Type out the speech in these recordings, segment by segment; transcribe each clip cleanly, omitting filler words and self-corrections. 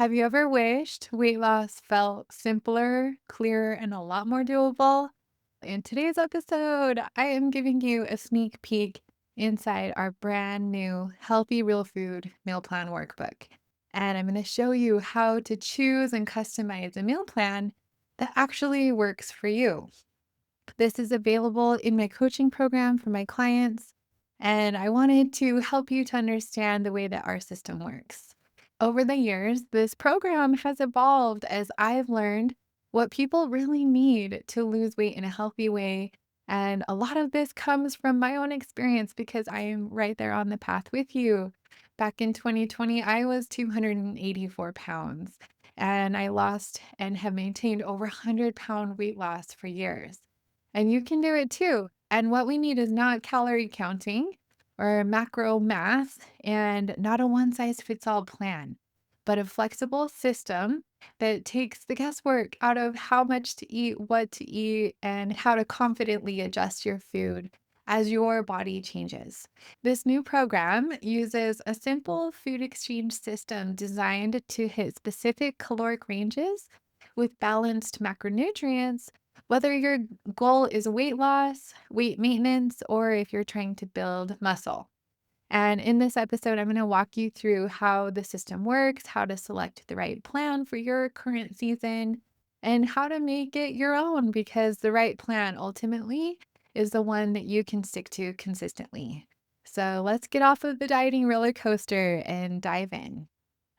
Have you ever wished weight loss felt simpler, clearer, and a lot more doable? In today's episode, I am giving you a sneak peek inside our brand new Healthy Real Food Meal Plan Workbook. And I'm going to show you how to choose and customize a meal plan that actually works for you. This is available in my coaching program for my clients, and I wanted to help you to understand the way that our system works. Over the years, this program has evolved as I've learned what people really need to lose weight in a healthy way. And a lot of this comes from my own experience because I am right there on the path with you. Back in 2020, I was 284 pounds and I lost and have maintained over 100-pound weight loss for years. And you can do it too. And what we need is not calorie counting or macro math and not a one size fits all plan, but a flexible system that takes the guesswork out of how much to eat, what to eat, and how to confidently adjust your food as your body changes. This new program uses a simple food exchange system designed to hit specific caloric ranges with balanced macronutrients, whether your goal is weight loss, weight maintenance, or if you're trying to build muscle. And in this episode, I'm going to walk you through how the system works, how to select the right plan for your current season, and how to make it your own because the right plan ultimately is the one that you can stick to consistently. So let's get off of the dieting roller coaster and dive in.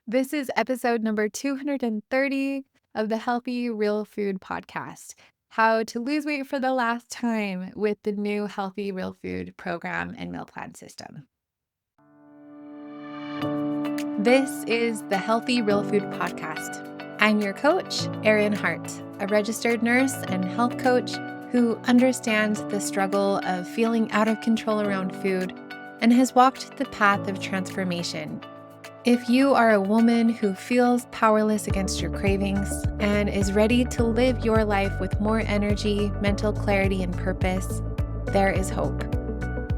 This is episode number 230 of the Healthy Real Food Podcast: How to Lose Weight for the Last Time with the new Healthy Real Food program and meal plan system. This is the Healthy Real Food Podcast. I'm your coach, Erin Hart, a registered nurse and health coach who understands the struggle of feeling out of control around food and has walked the path of transformation. If you are a woman who feels powerless against your cravings and is ready to live your life with more energy, mental clarity, and purpose, there is hope.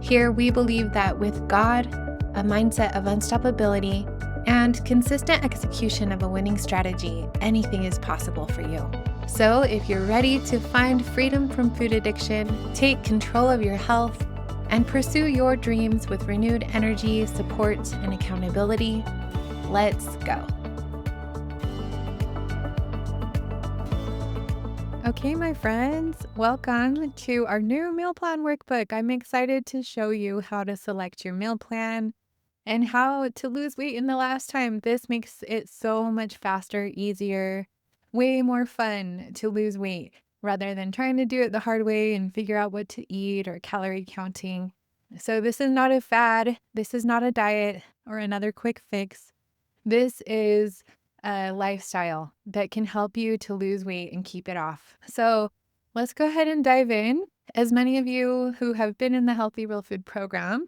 Here we believe that with God, a mindset of unstoppability, and consistent execution of a winning strategy, anything is possible for you. So if you're ready to find freedom from food addiction, take control of your health, and pursue your dreams with renewed energy, support, and accountability, let's go. Okay, my friends, welcome to our new meal plan workbook. I'm excited to show you how to select your meal plan and how to lose weight in the last time. This makes it so much faster, easier, way more fun to lose weight rather than trying to do it the hard way and figure out what to eat or calorie counting. So this is not a fad. This is not a diet or another quick fix. This is a lifestyle that can help you to lose weight and keep it off. So let's go ahead and dive in. As many of you who have been in the Healthy Real Food program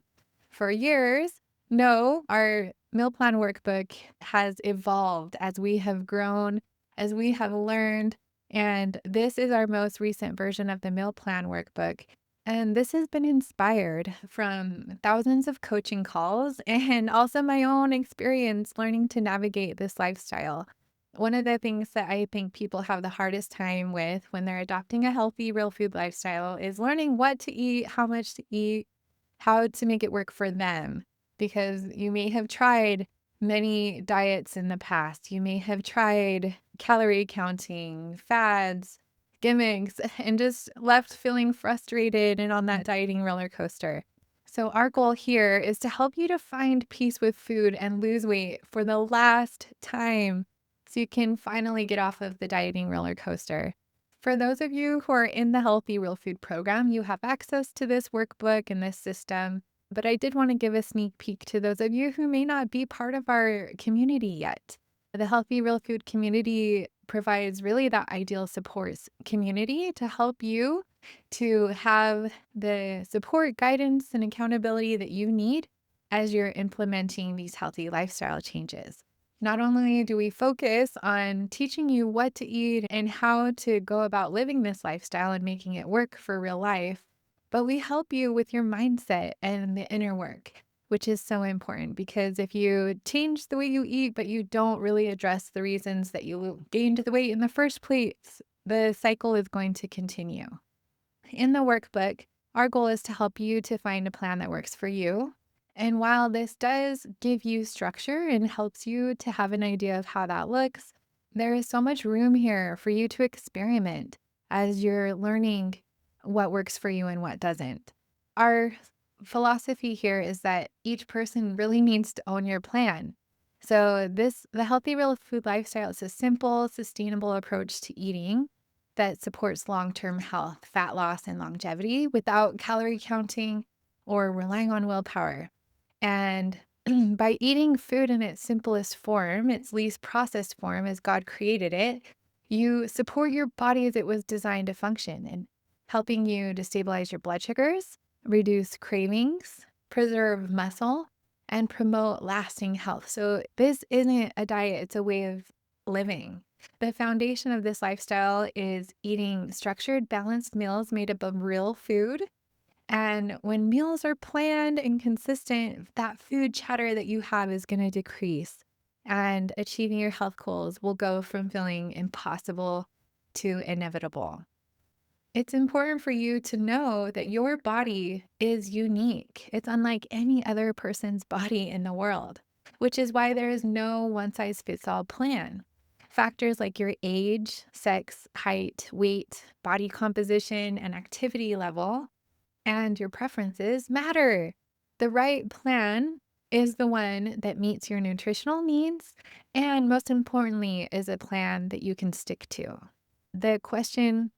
for years know, our meal plan workbook has evolved as we have grown, as we have learned, and this is our most recent version of the meal plan workbook. And this has been inspired from thousands of coaching calls and also my own experience learning to navigate this lifestyle. One of the things that I think people have the hardest time with when they're adopting a healthy, real food lifestyle is learning what to eat, how much to eat, how to make it work for them. Because you may have tried many diets in the past. You may have tried calorie counting, fads, gimmicks, and just left feeling frustrated and on that dieting roller coaster. So our goal here is to help you to find peace with food and lose weight for the last time so you can finally get off of the dieting roller coaster. For those of you who are in the Healthy Real Food program, you have access to this workbook and this system. But I did want to give a sneak peek to those of you who may not be part of our community yet. The Healthy Real Food community provides really that ideal supports community to help you to have the support, guidance, and accountability that you need as you're implementing these healthy lifestyle changes. Not only do we focus on teaching you what to eat and how to go about living this lifestyle and making it work for real life, but we help you with your mindset and the inner work. which is so important because if you change the way you eat, but you don't really address the reasons that you gained the weight in the first place, the cycle is going to continue. In the workbook, our goal is to help you to find a plan that works for you. And while this does give you structure and helps you to have an idea of how that looks, there is so much room here for you to experiment as you're learning what works for you and what doesn't. Our philosophy here is that each person really needs to own your plan. So the healthy real food lifestyle is a simple, sustainable approach to eating that supports long-term health, fat loss, and longevity without calorie counting or relying on willpower. And by eating food in its simplest form, its least processed form as God created it, you support your body as it was designed to function and helping you to stabilize your blood sugars, reduce cravings, preserve muscle, and promote lasting health. So this isn't a diet, it's a way of living. The foundation of this lifestyle is eating structured, balanced meals made up of real food. And when meals are planned and consistent, that food chatter that you have is going to decrease. And achieving your health goals will go from feeling impossible to inevitable. It's important for you to know that your body is unique. It's unlike any other person's body in the world, which is why there is no one size fits all plan. Factors like your age, sex, height, weight, body composition, and activity level, and your preferences matter. The right plan is the one that meets your nutritional needs, and most importantly, is a plan that you can stick to. The question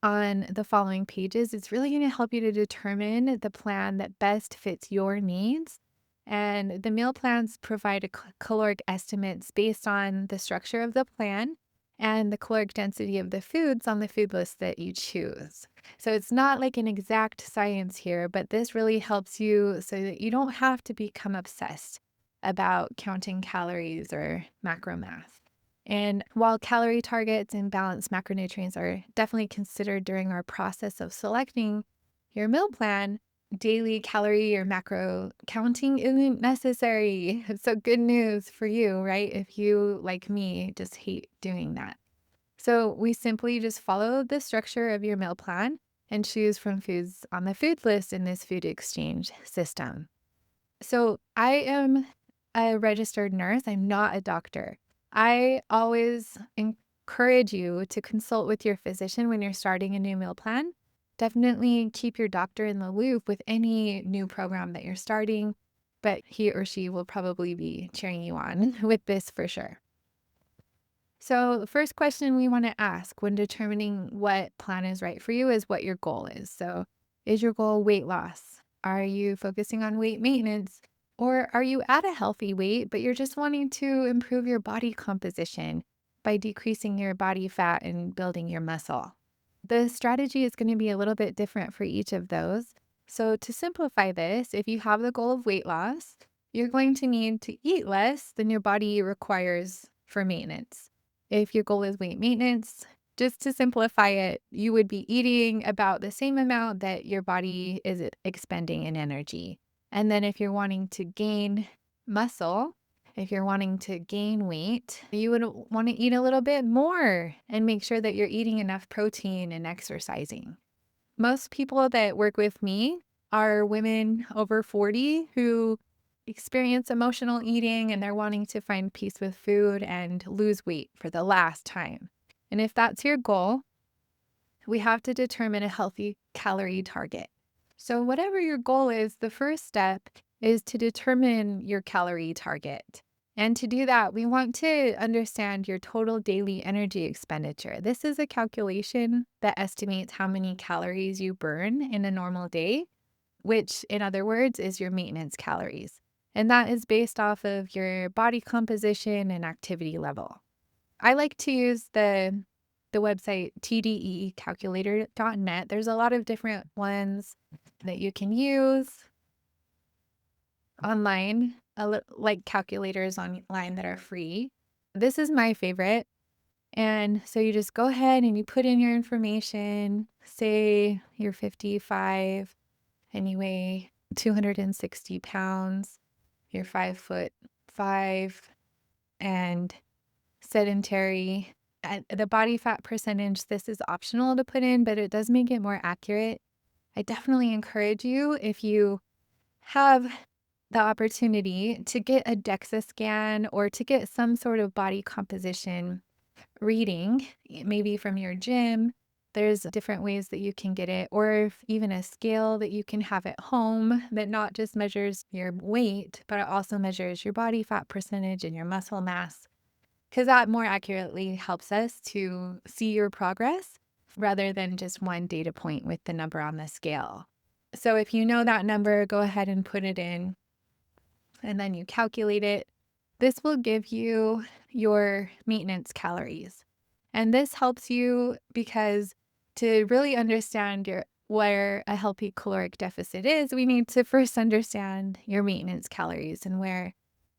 on the following pages is really going to help you to determine the plan that best fits your needs. And the meal plans provide caloric estimates based on the structure of the plan and the caloric density of the foods on the food list that you choose. So it's not like an exact science here, but this really helps you so that you don't have to become obsessed about counting calories or macro math. And while calorie targets and balanced macronutrients are definitely considered during our process of selecting your meal plan, daily calorie or macro counting isn't necessary. So good news for you, right? If you, like me, just hate doing that. So we simply just follow the structure of your meal plan and choose from foods on the food list in this food exchange system. So I am a registered nurse. I'm not a doctor. I always encourage you to consult with your physician when you're starting a new meal plan. Definitely keep your doctor in the loop with any new program that you're starting, but he or she will probably be cheering you on with this for sure. So, the first question we want to ask when determining what plan is right for you is what your goal is. So, is your goal weight loss? Are you focusing on weight maintenance? Or are you at a healthy weight, but you're just wanting to improve your body composition by decreasing your body fat and building your muscle? The strategy is going to be a little bit different for each of those. So, to simplify this, if you have the goal of weight loss, you're going to need to eat less than your body requires for maintenance. If your goal is weight maintenance, just to simplify it, you would be eating about the same amount that your body is expending in energy. And then if you're wanting to gain muscle, if you're wanting to gain weight, you would want to eat a little bit more and make sure that you're eating enough protein and exercising. Most people that work with me are women over 40 who experience emotional eating and they're wanting to find peace with food and lose weight for the last time. And if that's your goal, we have to determine a healthy calorie target. So, whatever your goal is, the first step is to determine your calorie target. And to do that, we want to understand your total daily energy expenditure. This is a calculation that estimates how many calories you burn in a normal day, which, in other words, is your maintenance calories. And that is based off of your body composition and activity level. I like to use the website tdecalculator.net. There's a lot of different ones that you can use online, like calculators online that are free. This is my favorite. And so you just go ahead and you put in your information, say you're 55 anyway. 260 pounds, you're 5'5" and sedentary. The body fat percentage, this is optional to put in, but it does make it more accurate. I definitely encourage you, if you have the opportunity, to get a DEXA scan or to get some sort of body composition reading, maybe from your gym. There's different ways that you can get it, or if even a scale that you can have at home that not just measures your weight, but it also measures your body fat percentage and your muscle mass, because that more accurately helps us to see your progress rather than just one data point with the number on the scale. So if you know that number, go ahead and put it in, and then you calculate it. This will give you your maintenance calories. And this helps you because to really understand where a healthy caloric deficit is, we need to first understand your maintenance calories and where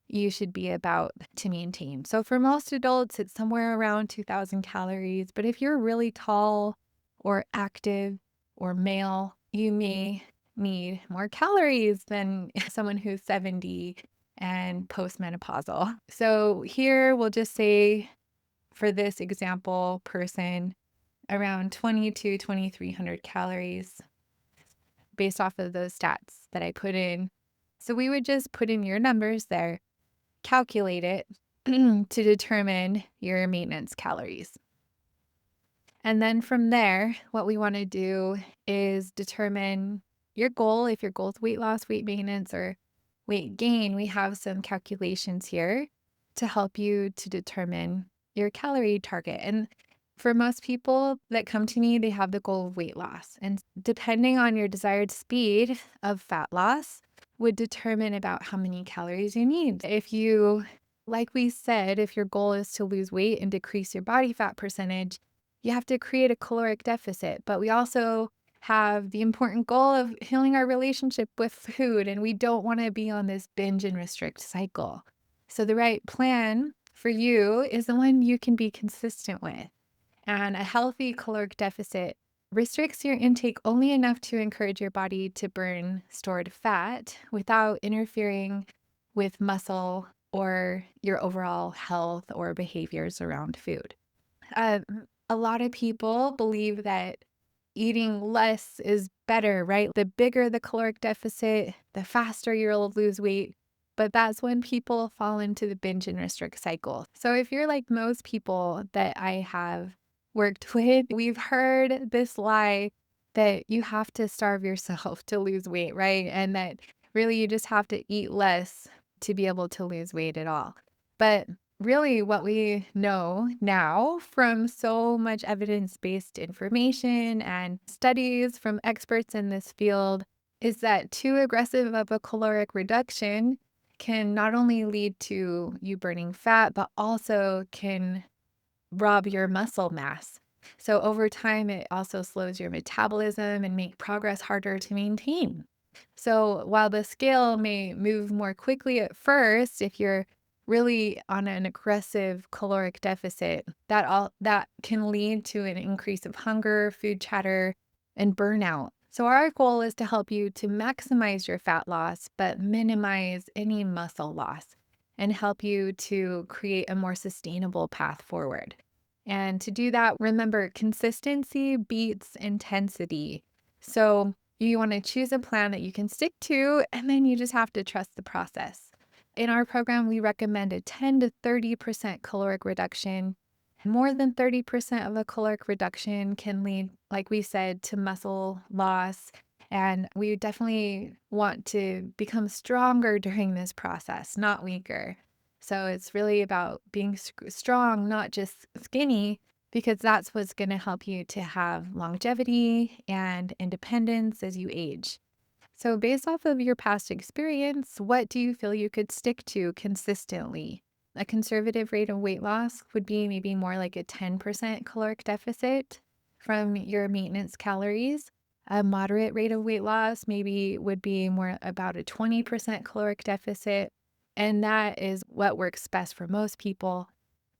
you should be about to maintain. So for most adults, it's somewhere around 2,000 calories. But if you're really tall or active or male, you may need more calories than someone who's 70 and postmenopausal. So here we'll just say, for this example person, around 20 to 2,300 calories based off of those stats that I put in. So we would just put in your numbers there, calculate it to determine your maintenance calories. And then from there, what we want to do is determine your goal. If your goal is weight loss, weight maintenance, or weight gain, we have some calculations here to help you to determine your calorie target. And for most people that come to me, they have the goal of weight loss. And depending on your desired speed of fat loss would determine about how many calories you need. If you, like we said, if your goal is to lose weight and decrease your body fat percentage, you have to create a caloric deficit. But we also have the important goal of healing our relationship with food, and we don't want to be on this binge and restrict cycle. So the right plan for you is the one you can be consistent with. And a healthy caloric deficit restricts your intake only enough to encourage your body to burn stored fat without interfering with muscle or your overall health or behaviors around food. Uh, a lot of people believe that eating less is better, right? The bigger the caloric deficit, the faster you'll lose weight. But that's when people fall into the binge and restrict cycle. So if you're like most people that I have worked with, we've heard this lie that you have to starve yourself to lose weight, right? And that really you just have to eat less to be able to lose weight at all. But really, what we know now from so much evidence-based information and studies from experts in this field is that too aggressive of a caloric reduction can not only lead to you burning fat, but also can rob your muscle mass. So over time, it also slows your metabolism and make progress harder to maintain. So while the scale may move more quickly at first, if you're really on an aggressive caloric deficit, that can lead to an increase of hunger, food chatter, and burnout. So our goal is to help you to maximize your fat loss, but minimize any muscle loss, and help you to create a more sustainable path forward. And to do that, remember, consistency beats intensity. So you want to choose a plan that you can stick to, and then you just have to trust the process. In our program, we recommend a 10 to 30% caloric reduction. More than 30% of a caloric reduction can lead, like we said, to muscle loss. And we definitely want to become stronger during this process, not weaker. So it's really about being strong, not just skinny, because that's what's going to help you to have longevity and independence as you age. So based off of your past experience, what do you feel you could stick to consistently? A conservative rate of weight loss would be maybe more like a 10% caloric deficit from your maintenance calories. A moderate rate of weight loss maybe would be more about a 20% caloric deficit. And that is what works best for most people.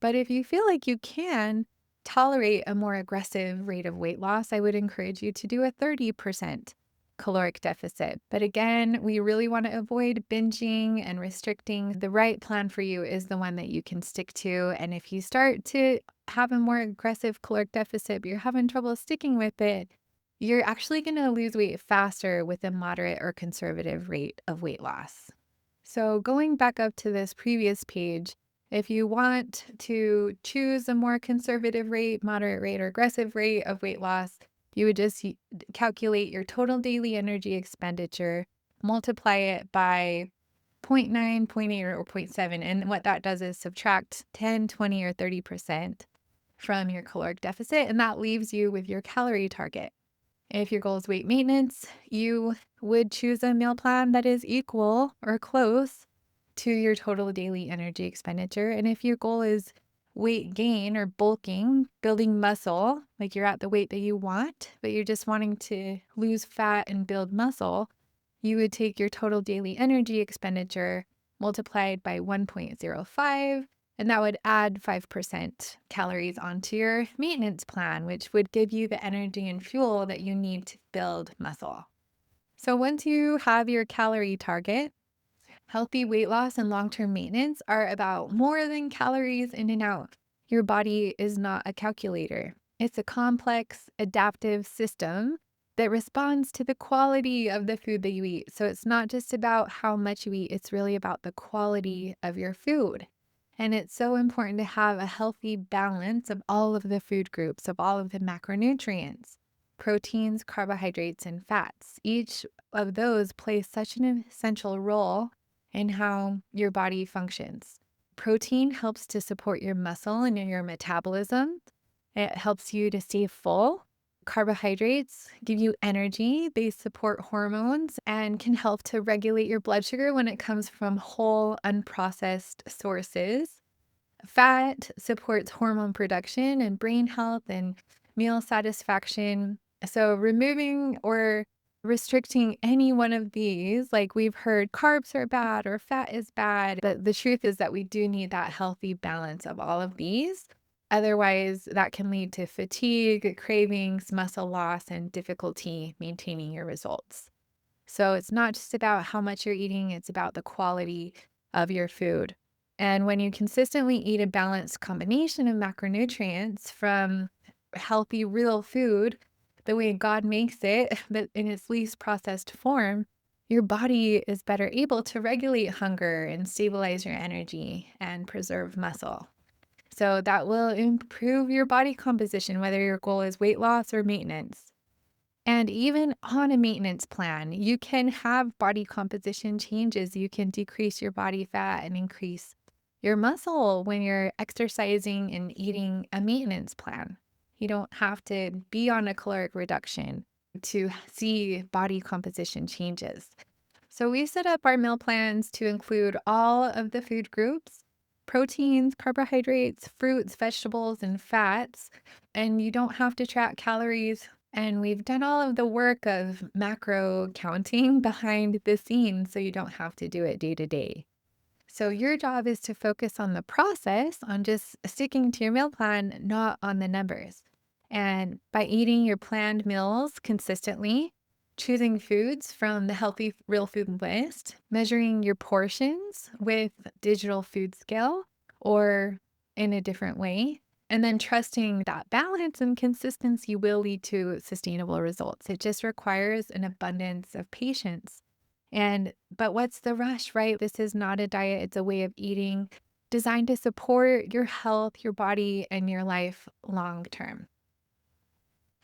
But if you feel like you can tolerate a more aggressive rate of weight loss, I would encourage you to do a 30%. caloric deficit. But again, we really want to avoid binging and restricting. The right plan for you is the one that you can stick to. And if you start to have a more aggressive caloric deficit, but you're having trouble sticking with it, you're actually going to lose weight faster with a moderate or conservative rate of weight loss. So, going back up to this previous page, if you want to choose a more conservative rate, moderate rate, or aggressive rate of weight loss, you would just calculate your total daily energy expenditure, multiply it by zero point 0.9, zero point 0.8, or zero point 0.7. And what that does is subtract 10, 20, or 30% from your caloric deficit, and that leaves you with your calorie target. If your goal is weight maintenance, you would choose a meal plan that is equal or close to your total daily energy expenditure. And if your goal is weight gain or bulking, building muscle, like you're at the weight that you want, but you're just wanting to lose fat and build muscle, you would take your total daily energy expenditure multiplied by 1.05, and that would add 5% calories onto your maintenance plan, which would give you the energy and fuel that you need to build muscle. So once you have your calorie target, healthy weight loss and long-term maintenance are about more than calories in and out. Your body is not a calculator. It's a complex, adaptive system that responds to the quality of the food that you eat. So it's not just about how much you eat, it's really about the quality of your food. And it's so important to have a healthy balance of all of the food groups, of all of the macronutrients, proteins, carbohydrates, and fats. Each of those plays such an essential role in how your body functions. Protein helps to support your muscle and your metabolism. It helps you to stay full. Carbohydrates give you energy. They support hormones and can help to regulate your blood sugar when it comes from whole, unprocessed sources. Fat supports hormone production and brain health and meal satisfaction. So, removing or restricting any one of these, like we've heard carbs are bad or fat is bad, but the truth is that we do need that healthy balance of all of these. Otherwise, that can lead to fatigue, cravings, muscle loss, and difficulty maintaining your results. So it's not just about how much you're eating, it's about the quality of your food. And when you consistently eat a balanced combination of macronutrients from healthy, real food, the way God makes it, but in its least processed form, your body is better able to regulate hunger and stabilize your energy and preserve muscle. So that will improve your body composition, whether your goal is weight loss or maintenance. And even on a maintenance plan, you can have body composition changes. You can decrease your body fat and increase your muscle when you're exercising and eating a maintenance plan. You don't have to be on a caloric reduction to see body composition changes. So we set up our meal plans to include all of the food groups: proteins, carbohydrates, fruits, vegetables, and fats. And you don't have to track calories. And we've done all of the work of macro counting behind the scenes, so you don't have to do it day to day. So your job is to focus on the process, on just sticking to your meal plan, not on the numbers. And by eating your planned meals consistently, choosing foods from the healthy real food list, measuring your portions with digital food scale or in a different way, and then trusting that balance and consistency will lead to sustainable results. It just requires an abundance of patience. But what's the rush, right? This is not a diet, it's a way of eating designed to support your health, your body, and your life long term.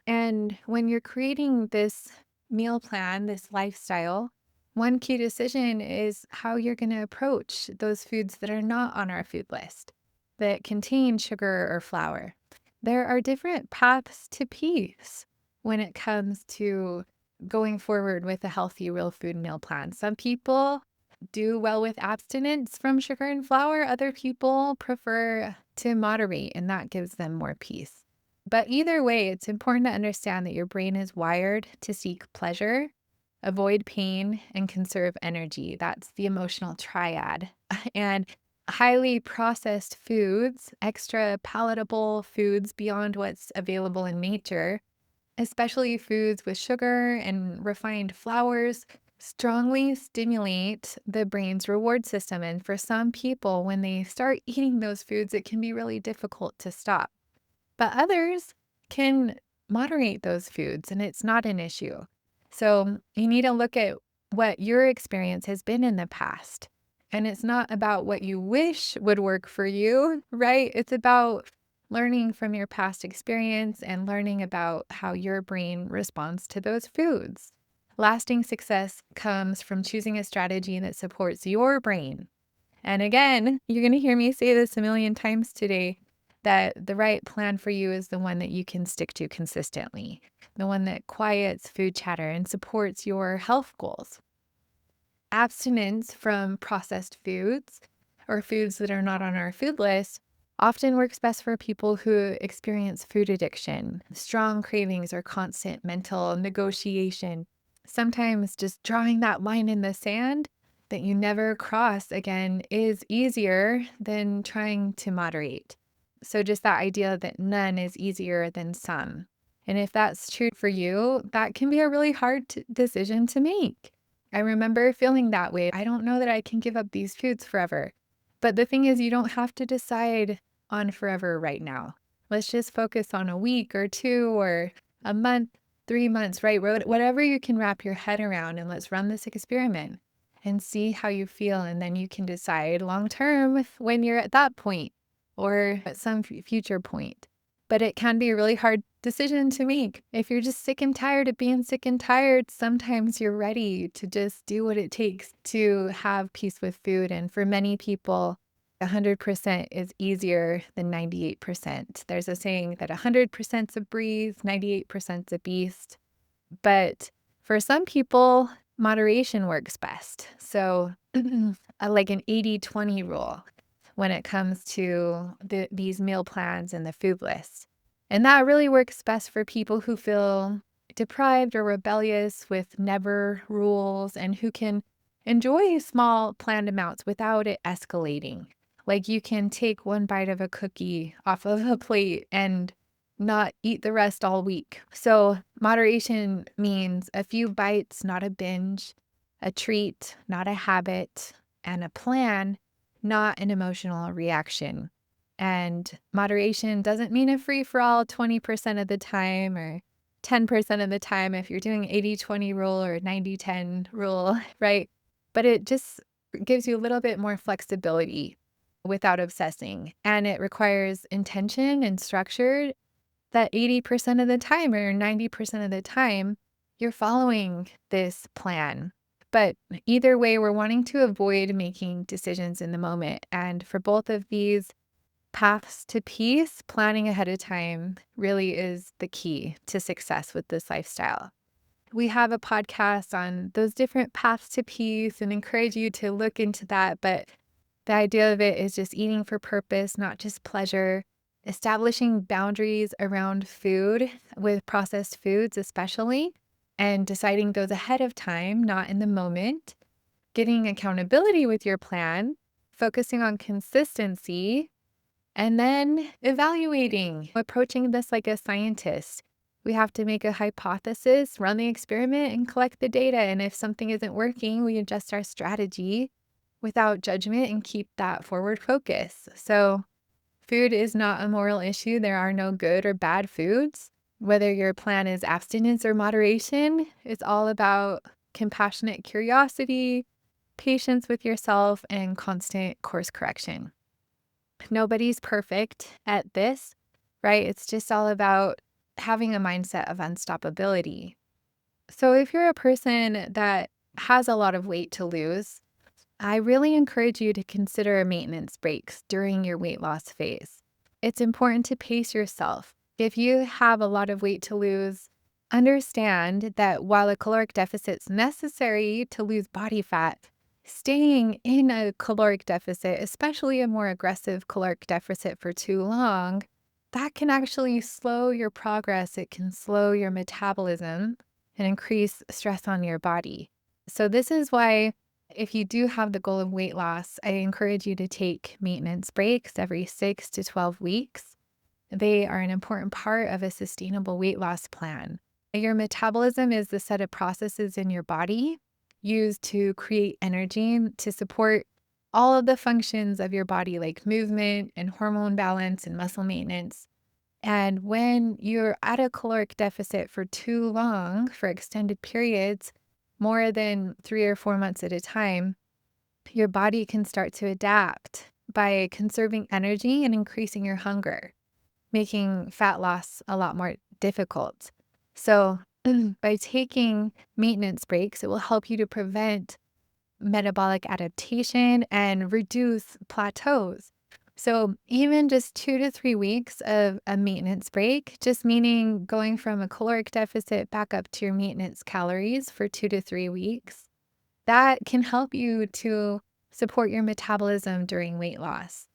And when you're creating this meal plan, this lifestyle, one key decision is how you're going to approach those foods that are not on our food list, that contain sugar or flour. There are different paths to peace when it comes to going forward with a healthy real food meal plan. Some people do well with abstinence from sugar and flour. Other people prefer to moderate, and that gives them more peace. But either way, it's important to understand that your brain is wired to seek pleasure, avoid pain, and conserve energy. That's the emotional triad. And highly processed foods, extra palatable foods beyond what's available in nature, especially foods with sugar and refined flours, strongly stimulate the brain's reward system. And for some people, when they start eating those foods, it can be really difficult to stop. But others can moderate those foods and it's not an issue. So you need to look at what your experience has been in the past. And it's not about what you wish would work for you, right? It's about learning from your past experience and learning about how your brain responds to those foods. Lasting success comes from choosing a strategy that supports your brain. And again, you're going to hear me say this a million times today that the right plan for you is the one that you can stick to consistently, the one that quiets food chatter and supports your health goals. Abstinence from processed foods or foods that are not on our food list often works best for people who experience food addiction, strong cravings, or constant mental negotiation. Sometimes just drawing that line in the sand that you never cross again is easier than trying to moderate. So, just that idea that none is easier than some. And if that's true for you, that can be a really hard decision to make. I remember feeling that way. I don't know that I can give up these foods forever. But the thing is, you don't have to decide on forever right now. Let's just focus on a week or two or a month, 3 months, right? Whatever you can wrap your head around, and let's run this experiment and see how you feel. And then you can decide long term when you're at that point or at some future point. But it can be a really hard decision to make. If you're just sick and tired of being sick and tired, sometimes you're ready to just do what it takes to have peace with food. And for many people, 100% is easier than 98%. There's a saying that 100% is a breeze, 98% is a beast. But for some people, moderation works best. So, like an 80-20 rule when it comes to these meal plans and the food lists. And that really works best for people who feel deprived or rebellious with never rules and who can enjoy small planned amounts without it escalating. Like you can take one bite of a cookie off of a plate and not eat the rest all week. So moderation means a few bites, not a binge, a treat, not a habit, and a plan, not an emotional reaction. And moderation doesn't mean a free for all 20% of the time or 10% of the time if you're doing 80-20 rule or 90-10 rule, right? But it just gives you a little bit more flexibility without obsessing. And it requires intention and structure that 80% of the time or 90% of the time, you're following this plan. But either way, we're wanting to avoid making decisions in the moment. And for both of these paths to peace, planning ahead of time really is the key to success with this lifestyle. We have a podcast on those different paths to peace and encourage you to look into that. But the idea of it is just eating for purpose, not just pleasure. Establishing boundaries around food with processed foods, especially, and deciding those ahead of time, not in the moment. Getting accountability with your plan, focusing on consistency, and then evaluating, approaching this like a scientist. We have to make a hypothesis, run the experiment, and collect the data. And if something isn't working, we adjust our strategy without judgment and keep that forward focus. So, food is not a moral issue. There are no good or bad foods. Whether your plan is abstinence or moderation, it's all about compassionate curiosity, patience with yourself, and constant course correction. Nobody's perfect at this, right? It's just all about having a mindset of unstoppability. So if you're a person that has a lot of weight to lose, I really encourage you to consider maintenance breaks during your weight loss phase. It's important to pace yourself. If you have a lot of weight to lose, understand that while a caloric deficit is necessary to lose body fat, staying in a caloric deficit, especially a more aggressive caloric deficit for too long, that can actually slow your progress. It can slow your metabolism and increase stress on your body. So this is why if you do have the goal of weight loss, I encourage you to take maintenance breaks every 6 to 12 weeks. They are an important part of a sustainable weight loss plan. Your metabolism is the set of processes in your body used to create energy to support all of the functions of your body, like movement and hormone balance and muscle maintenance. And when you're at a caloric deficit for too long, for extended periods, more than 3 or 4 months at a time, your body can start to adapt by conserving energy and increasing your hunger, making fat loss a lot more difficult. So, by taking maintenance breaks, it will help you to prevent metabolic adaptation and reduce plateaus. So, even just 2 to 3 weeks of a maintenance break, just meaning going from a caloric deficit back up to your maintenance calories for 2 to 3 weeks, that can help you to support your metabolism during weight loss.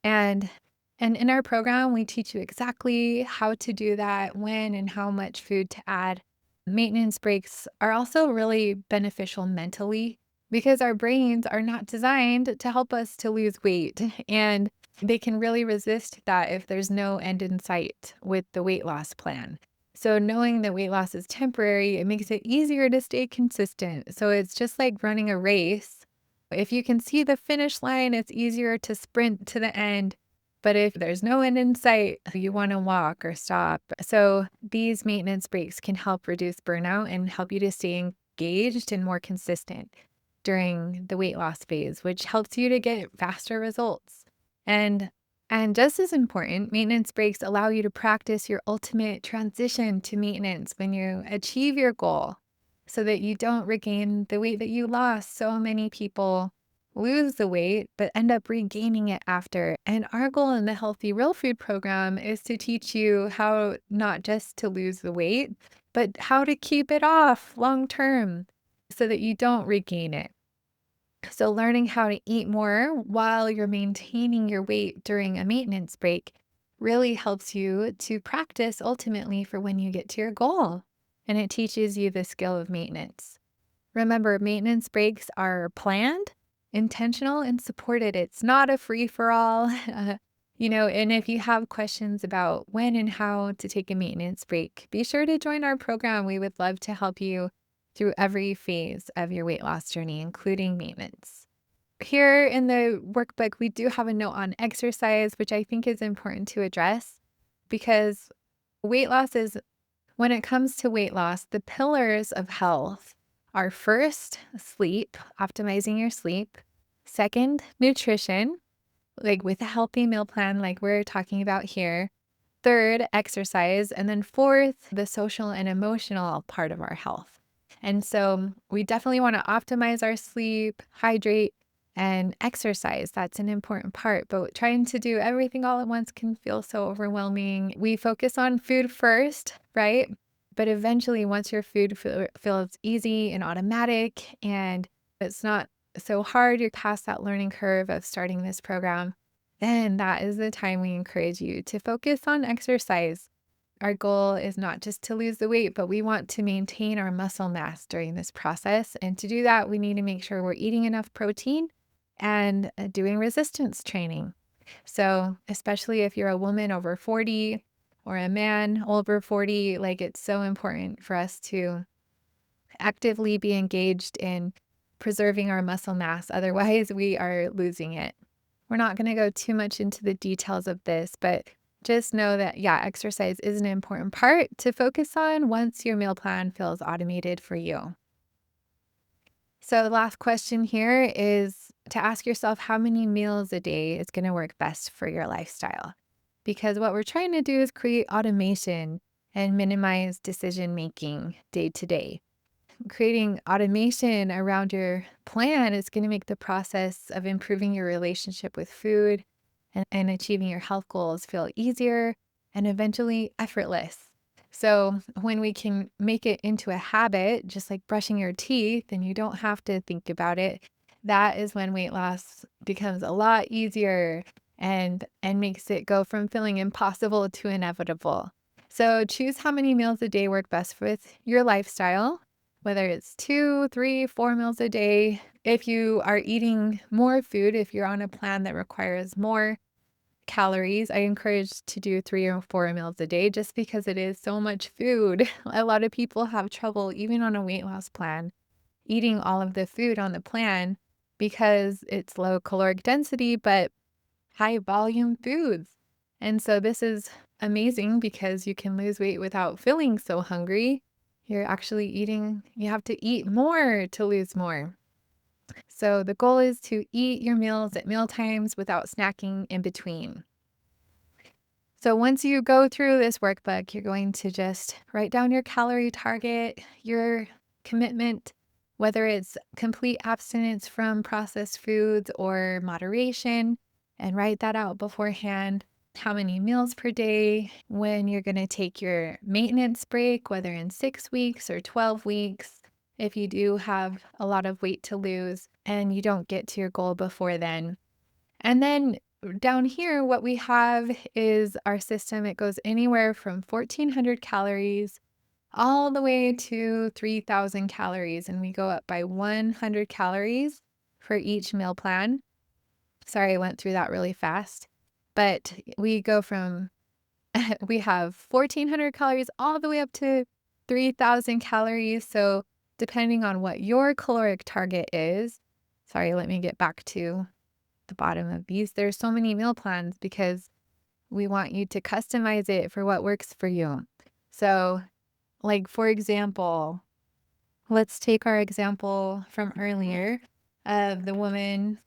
And and in our program, we teach you exactly how to do that, when and how much food to add. Maintenance breaks are also really beneficial mentally because our brains are not designed to help us to lose weight, and they can really resist that if there's no end in sight with the weight loss plan. So knowing that weight loss is temporary, it makes it easier to stay consistent. So it's just like running a race. If you can see the finish line, it's easier to sprint to the end. But if there's no end in sight, you want to walk or stop. So these maintenance breaks can help reduce burnout and help you to stay engaged and more consistent during the weight loss phase, which helps you to get faster results. And and just as important, maintenance breaks allow you to practice your ultimate transition to maintenance when you achieve your goal so that you don't regain the weight that you lost. So many people lose the weight, but end up regaining it after. And our goal in the Healthy Real Food program is to teach you how not just to lose the weight, but how to keep it off long term so that you don't regain it. So, learning how to eat more while you're maintaining your weight during a maintenance break really helps you to practice ultimately for when you get to your goal. And it teaches you the skill of maintenance. Remember, maintenance breaks are planned, intentional, and supported. It's not a free for all. And if you have questions about when and how to take a maintenance break, be sure to join our program. We would love to help you through every phase of your weight loss journey, including maintenance. Here in the workbook, we do have a note on exercise, which I think is important to address because weight loss is, when it comes to weight loss, the pillars of health are first, sleep, optimizing your sleep. Second, nutrition, like with a healthy meal plan, like we're talking about here. Third, exercise. And then fourth, the social and emotional part of our health. And so we definitely want to optimize our sleep, hydrate, and exercise. That's an important part. But trying to do everything all at once can feel so overwhelming. We focus on food first, right? But eventually, once your food feels easy and automatic and it's not so hard, you're past that learning curve of starting this program, then that is the time we encourage you to focus on exercise. Our goal is not just to lose the weight, but we want to maintain our muscle mass during this process. And to do that, we need to make sure we're eating enough protein and doing resistance training. So, especially if you're a woman over 40 or a man over 40, like it's so important for us to actively be engaged in preserving our muscle mass. Otherwise, we are losing it. We're not going to go too much into the details of this, but just know that, yeah, exercise is an important part to focus on once your meal plan feels automated for you. So, the last question here is to ask yourself how many meals a day is going to work best for your lifestyle. Because what we're trying to do is create automation and minimize decision making day to day. Creating automation around your plan is going to make the process of improving your relationship with food and achieving your health goals feel easier and eventually effortless. So, when we can make it into a habit, just like brushing your teeth, and you don't have to think about it, that is when weight loss becomes a lot easier and makes it go from feeling impossible to inevitable. So, choose how many meals a day work best with your lifestyle, whether it's 2, 3, 4 meals a day. If you are eating more food, if you're on a plan that requires more calories. I encourage to do 3 or 4 meals a day just because it is so much food. A lot of people have trouble, even on a weight loss plan, eating all of the food on the plan because it's low caloric density, but high volume foods. And so this is amazing because you can lose weight without feeling so hungry. You're actually eating, you have to eat more to lose more. So the goal is to eat your meals at meal times without snacking in between. So once you go through this workbook, you're going to just write down your calorie target, your commitment, whether it's complete abstinence from processed foods or moderation, and write that out beforehand. How many meals per day, when you're going to take your maintenance break, whether in 6 weeks or 12 weeks, if you do have a lot of weight to lose and you don't get to your goal before then. And then down here, what we have is our system. It goes anywhere from 1,400 calories all the way to 3,000 calories. And we go up by 100 calories for each meal plan. Sorry, I went through that really fast. But we go from, we have 1,400 calories all the way up to 3,000 calories. So depending on what your caloric target is, sorry, let me get back to the bottom of these. There's so many meal plans because we want you to customize it for what works for you. So, like, for example, let's take our example from earlier of the woman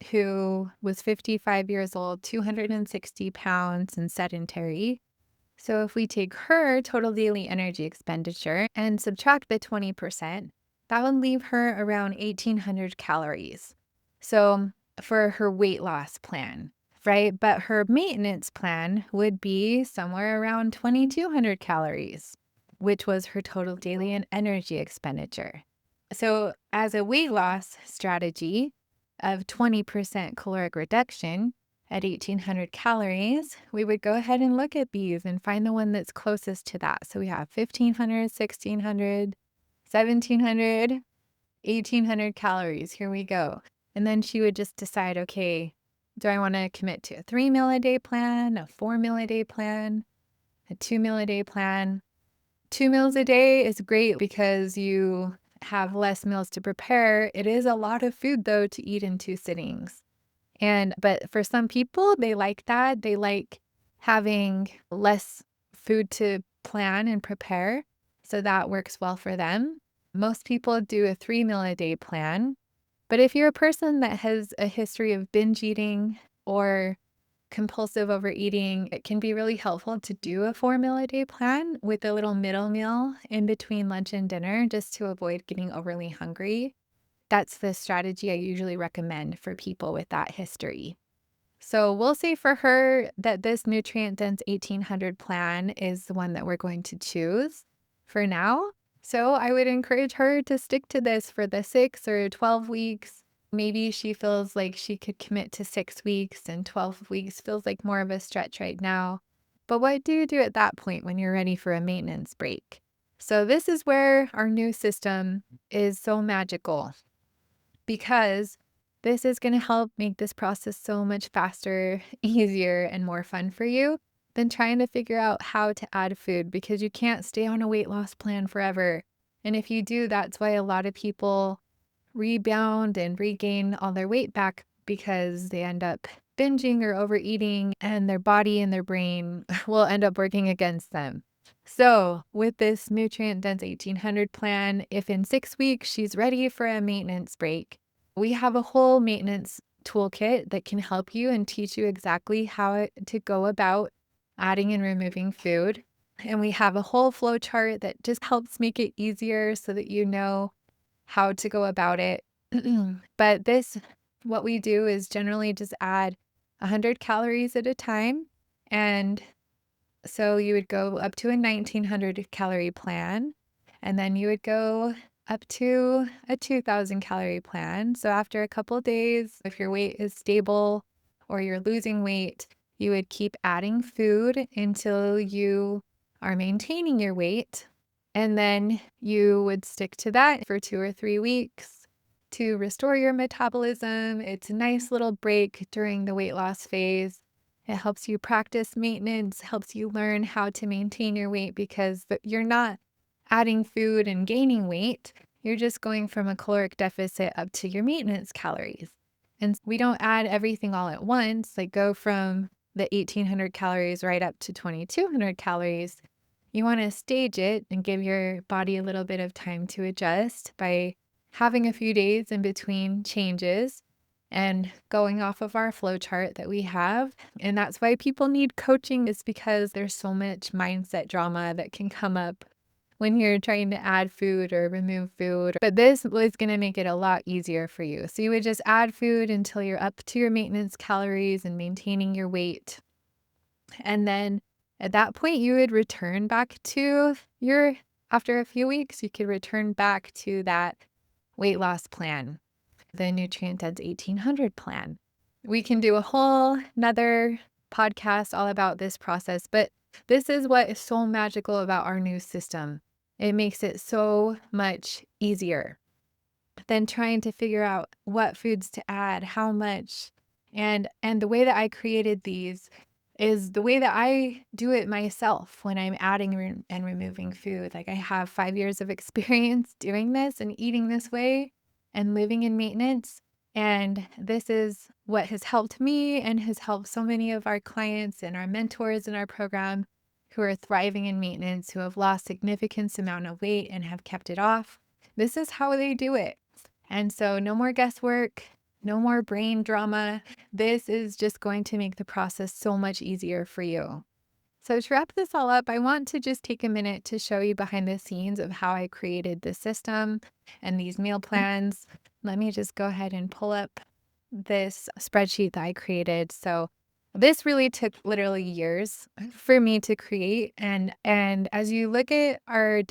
who was 55 years old, 260 pounds, and sedentary. So if we take her total daily energy expenditure and subtract the 20%, that would leave her around 1,800 calories. So for her weight loss plan, right? But her maintenance plan would be somewhere around 2,200 calories, which was her total daily and energy expenditure. So as a weight loss strategy of 20% caloric reduction at 1,800 calories, we would go ahead and look at these and find the one that's closest to that. So we have 1,500, 1,600, 1,700, 1,800 calories. Here we go. And then she would just decide, okay, do I want to commit to a 3 meal a day plan, a 4 meal a day plan, a 2 meal a day plan? 2 meals a day is great because you have less meals to prepare. It is a lot of food though to eat in 2 sittings. But for some people, they like that. They like having less food to plan and prepare. So that works well for them. Most people do a 3 meal a day plan. But if you're a person that has a history of binge eating or compulsive overeating, it can be really helpful to do a 4 meal a day plan with a little middle meal in between lunch and dinner just to avoid getting overly hungry. That's the strategy I usually recommend for people with that history. So we'll say for her that this nutrient dense 1,800 plan is the one that we're going to choose for now. So I would encourage her to stick to this for the 6 or 12 weeks. Maybe she feels like she could commit to 6 weeks and 12 weeks feels like more of a stretch right now. But what do you do at that point when you're ready for a maintenance break? So this is where our new system is so magical, because this is going to help make this process so much faster, easier, and more fun for you than trying to figure out how to add food, because you can't stay on a weight loss plan forever. And if you do, that's why a lot of people rebound and regain all their weight back, because they end up binging or overeating and their body and their brain will end up working against them. So with this nutrient dense 1,800 plan, if in 6 weeks she's ready for a maintenance break, we have a whole maintenance toolkit that can help you and teach you exactly how to go about adding and removing food. And we have a whole flow chart that just helps make it easier so that you know how to go about it. But what we do is generally just add 100 calories at a time. And so you would go up to a 1,900 calorie plan, and then you would go up to a 2,000 calorie plan. So after a couple of days, if your weight is stable or you're losing weight, you would keep adding food until you are maintaining your weight. And then you would stick to that for 2 or 3 weeks to restore your metabolism. It's a nice little break during the weight loss phase. It helps you practice maintenance, helps you learn how to maintain your weight because you're not adding food and gaining weight. You're just going from a caloric deficit up to your maintenance calories. And we don't add everything all at once, like go from the 1800 calories right up to 2200 calories. You want to stage it and give your body a little bit of time to adjust by having a few days in between changes and going off of our flow chart that we have. And that's why people need coaching, is because there's so much mindset drama that can come up when you're trying to add food or remove food. But this was going to make it a lot easier for you. So you would just add food until you're up to your maintenance calories and maintaining your weight. And then at that point, you would return back to after a few weeks, you could return back to that weight loss plan, the Nutrient Dense 1800 plan. We can do a whole another podcast all about this process, but this is what is so magical about our new system. It makes it so much easier than trying to figure out what foods to add, how much. And the way that I created these is the way that I do it myself when I'm adding and removing food. Like I have 5 years of experience doing this and eating this way and living in maintenance. And this is what has helped me and has helped so many of our clients and our mentors in our program who are thriving in maintenance, who have lost significant amount of weight and have kept it off. This is how they do it. And so no more guesswork, no more brain drama. This is just going to make the process so much easier for you. So to wrap this all up, I want to just take a minute to show you behind the scenes of how I created this system and these meal plans. Let me just go ahead and pull up this spreadsheet that I created. So this really took literally years for me to create. And as you look at our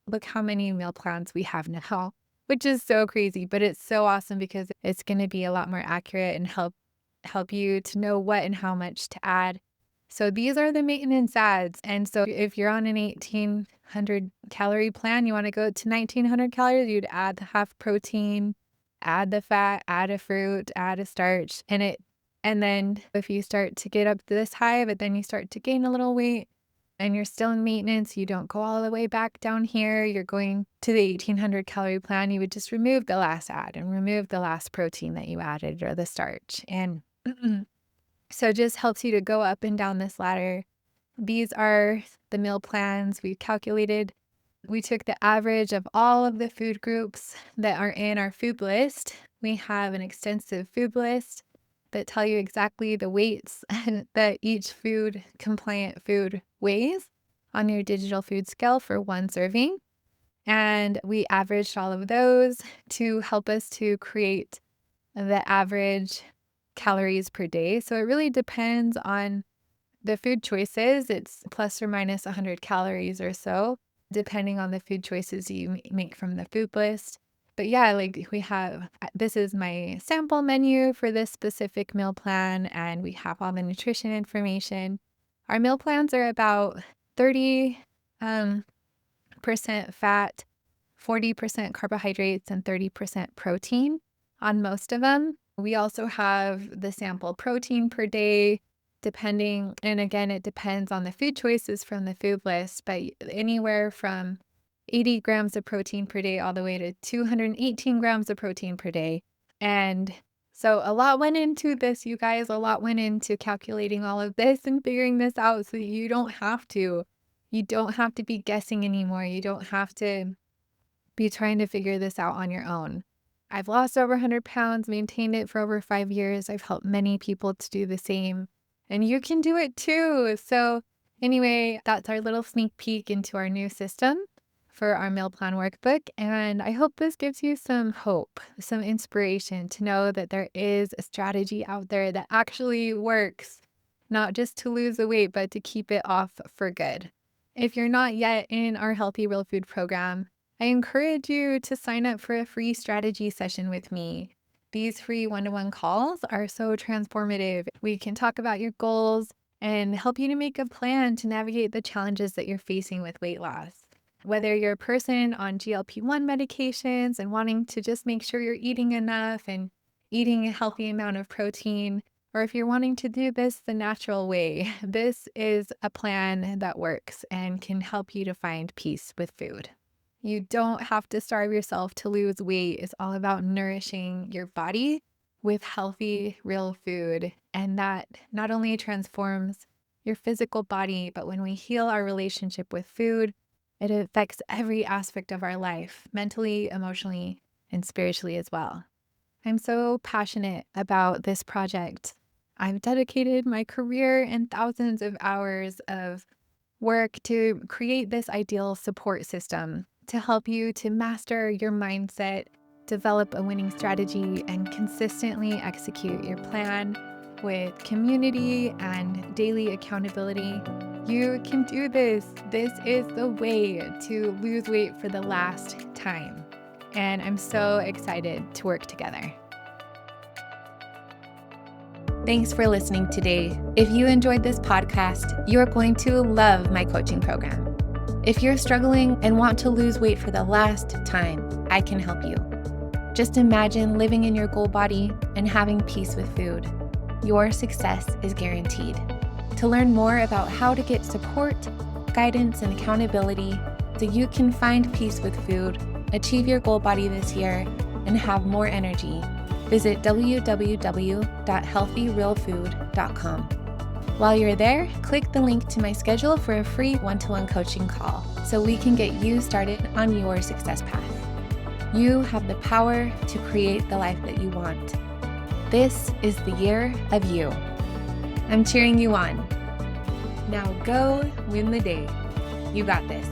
look how many meal plans we have now, which is so crazy, but it's so awesome because it's going to be a lot more accurate and help you to know what and how much to add. So these are the maintenance ads. And so if you're on an 1800 calorie plan, you want to go to 1900 calories, you'd add the half protein, add the fat, add a fruit, add a starch, and then if you start to get up this high, but then you start to gain a little weight and you're still in maintenance, you don't go all the way back down here, you're going to the 1800 calorie plan, you would just remove the last ad and remove the last protein that you added or the starch. And so it just helps you to go up and down this ladder. These are the meal plans we calculated. We took the average of all of the food groups that are in our food list. We have an extensive food list that tell you exactly the weights that each food compliant food weighs on your digital food scale for one serving. And we averaged all of those to help us to create the average calories per day. So it really depends on the food choices. It's plus or minus 100 calories or so, depending on the food choices you make from the food list. But yeah, like this is my sample menu for this specific meal plan, and we have all the nutrition information. Our meal plans are about 30% fat, 40% carbohydrates, and 30% protein on most of them. We also have the sample protein per day, and again, it depends on the food choices from the food list, but anywhere from 80 grams of protein per day all the way to 218 grams of protein per day. And so a lot went into this, you guys. A lot went into calculating all of this and figuring this out so that you don't have to. You don't have to be guessing anymore. You don't have to be trying to figure this out on your own. I've lost over 100 pounds, maintained it for over 5 years. I've helped many people to do the same, and you can do it too. So anyway, that's our little sneak peek into our new system for our meal plan workbook. And I hope this gives you some hope, some inspiration to know that there is a strategy out there that actually works, not just to lose the weight, but to keep it off for good. If you're not yet in our Healthy Real Food program, I encourage you to sign up for a free strategy session with me. These free one-to-one calls are so transformative. We can talk about your goals and help you to make a plan to navigate the challenges that you're facing with weight loss. Whether you're a person on GLP-1 medications and wanting to just make sure you're eating enough and eating a healthy amount of protein, or if you're wanting to do this the natural way, this is a plan that works and can help you to find peace with food. You don't have to starve yourself to lose weight. It's all about nourishing your body with healthy, real food. And that not only transforms your physical body, but when we heal our relationship with food, it affects every aspect of our life, mentally, emotionally, and spiritually as well. I'm so passionate about this project. I've dedicated my career and thousands of hours of work to create this ideal support system to help you to master your mindset, develop a winning strategy, and consistently execute your plan with community and daily accountability. You can do this. This is the way to lose weight for the last time. And I'm so excited to work together. Thanks for listening today. If you enjoyed this podcast, you're going to love my coaching program. If you're struggling and want to lose weight for the last time, I can help you. Just imagine living in your goal body and having peace with food. Your success is guaranteed. To learn more about how to get support, guidance, and accountability so you can find peace with food, achieve your goal body this year, and have more energy, visit www.healthyrealfood.com. While you're there, click the link to my schedule for a free one-to-one coaching call so we can get you started on your success path. You have the power to create the life that you want. This is the year of you. I'm cheering you on. Now go win the day. You got this.